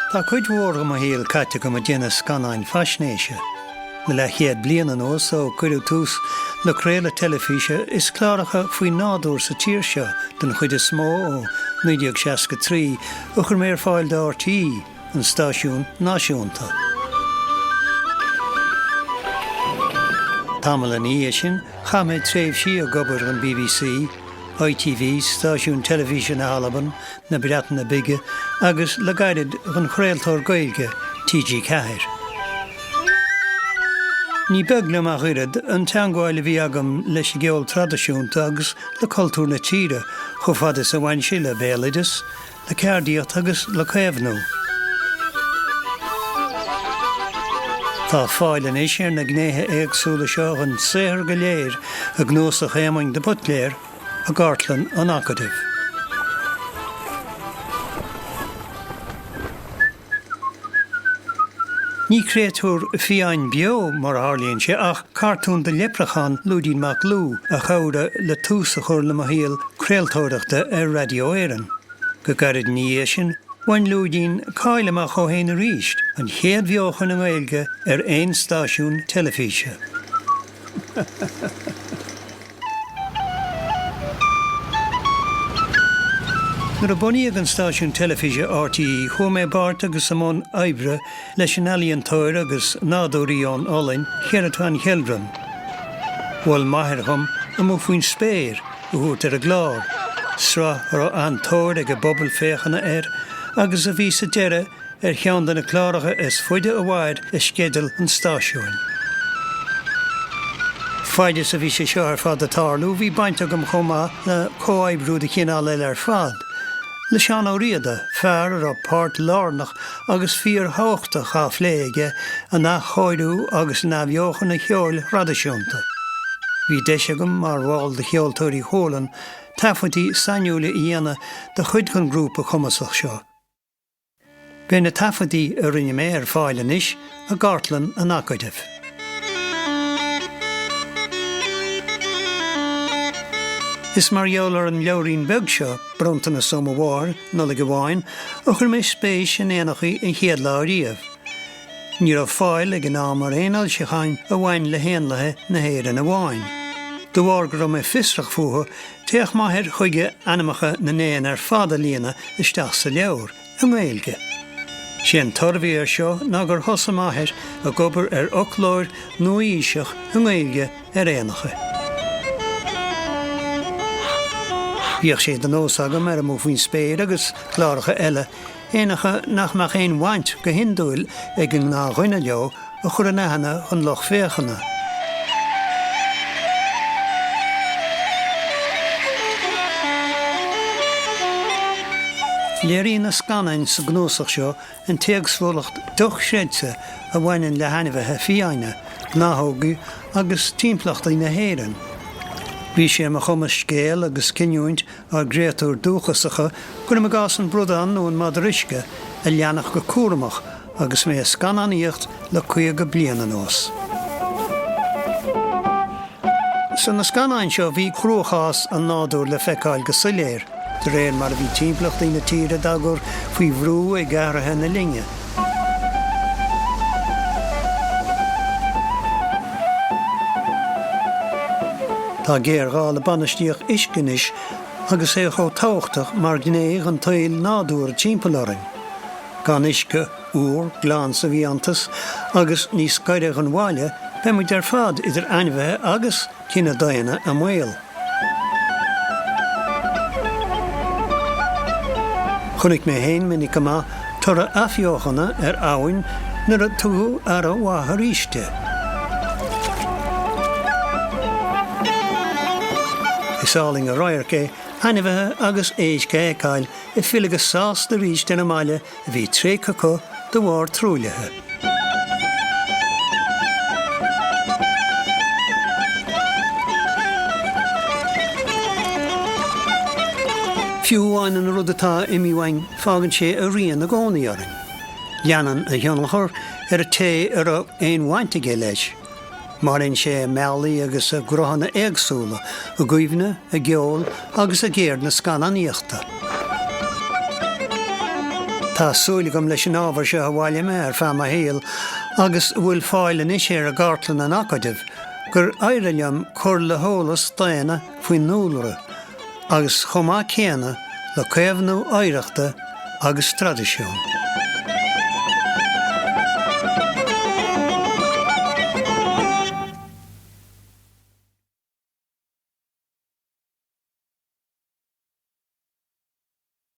Tá cuid mhór go híal caite go déana scanáin fasnéise. Na le chéad bliana an os ó cuiú tús le créile telefíe is chláracha faoi nádúr sa tíir seo den chuid is smó ó 1963 ó chur méir fáil de RTí an stáisiún náisiúnta. Tamil an í sin chaméid tréimh si a gobar an BBC, ITV, stáisiún telefíe na Alban, na Breatan na Bige, agus le gairid an chréaltóir gailge TG4. Ní begla a chuirid an teangáil bhí agam leis geol tradiisiúnta agus le cultúr na tíre, chu fada sa bhain si le bélidas, le ceardíocht agus le céimhnú. Tá fáilan é sé na gnéthe éagsúla seo an saothar go léir a gnósach Éamon deBuitléar a Cartlann Éamon. Ní créatúr fiáin bio mar hálíonn sé ach cartún de leprachan Lúdín mac Lú a chóra le tús a chur le mahial créaltóireachta ar radio éireann. Go garid ní sin, bhain Lúdín cáile a chohéin a ríist an chéad bheochan an Gaeilge ar ein stáisiún telefíe. Nuair a bunaíodh an stáisiún telefíe RTí chum mé bart agus amón oibre leis an alíonn tóir agus nádúirí ón olainn cheartán cheildran. Bhfuil maithirchum a mú faoin spéir a thuairt ar a glár, sra ar an tóir ag a bobbal féchanna agus a bhí sa deire ar cheann na chláracha is fuide a bhaid is scédal an stáisiún. Fáide sa bhí sé seo ar fad a tarlú, bhí baint agam chomá na cóibrú de chinál eile ar fad. Le sean ó riada, fear ar a páirt lárnach agus fíor háachta cha phléige a nach choidú agus na bheochan na cheol radisiúnta. Bhí deise agam mar bháil de cheoltóirí hólan, tafatí sanniúla íana de chuidgan grúpa chumasach seo. Bé na tafatí a rinne mé ar fáilan is a Cartlann Éamon. Is mar jólar an leorín beg seo bronta na som bhhar nola go bháin a chur mé spéis in éanachaí in chéad láiríomh. Ní a fáil ag an ná mar éonal se chain a bhain le héanlathe na héireann a bháin. Do bhhar go mé fisrach fuatha teach maithir chuige animacha na néan ar fada líana isteach sa leabhar an Gaeilge. Sé an torbhí ar seo ná gur thosa maithir a gobar ar ochlóir nuaíseach an Gaeilge ar éanacha. Bhíoh sé den nós agam ar a mú faoin spéir agus chláracha eile, éanacha nachmach éon bhaint go hindúil ag an ná dhuine leo a chur an aithne an loch féchanna. Léiríonn na scanáin sa gnósach seo an teagsmholacht doch séidse a bhaineann le hainmhithe fiáine, náthógaí agus timplachtaí na héireann. Bhí sé a chumas scéal agus cinúint ar gréatúr dúchasacha gur me gas an brodan nó an madarisce a leanach go cuaramach agus mé scanáíocht le 5 bliana nós. San na scanáin seo bhí cruachás an nádúr le feiceáil go soléir, de réir mar a bhí timplachtaí na tíre dagur faoi bhrú ag garathe na linge. Tá géir gá le banistíoch iscinis agus é cho táhachtach mar gnéir an tail nádúr timpplaring. Gan isce úr glán sa bhíantas agus níos gaiideach an bháile be muid ar fad idir ainmhithe agus cinna daine a mhail. Chunnig mé héin minic amach tar a afhiochanna ar áhainn nuair a tú ar a bhatha ríiste. Isáling a roiircé, ainmhithe agus éisce écail I filigus sás de ríist in a maile a bhí trécacha de bhhar trúilethe. Fiúháin an rudatá imíhain fágann sé a rion na gcónaíoring. Leanan a dheonalchar ar a té ar a éonhaintigé leis. Marin sé mealaí agus a grothanna éagsúla, a gcuimhne, a geol agus a géir na scannaíochta. Tá súlagam leis an ábhar se a bhhaile mé ar fear a héal agus bhfuil fáil in is ar a Cartlann an Acadamh gur éireann chur le hólas daine faoin núlra agus chomá céanna le céimhnú éireachta agus tradiisiún.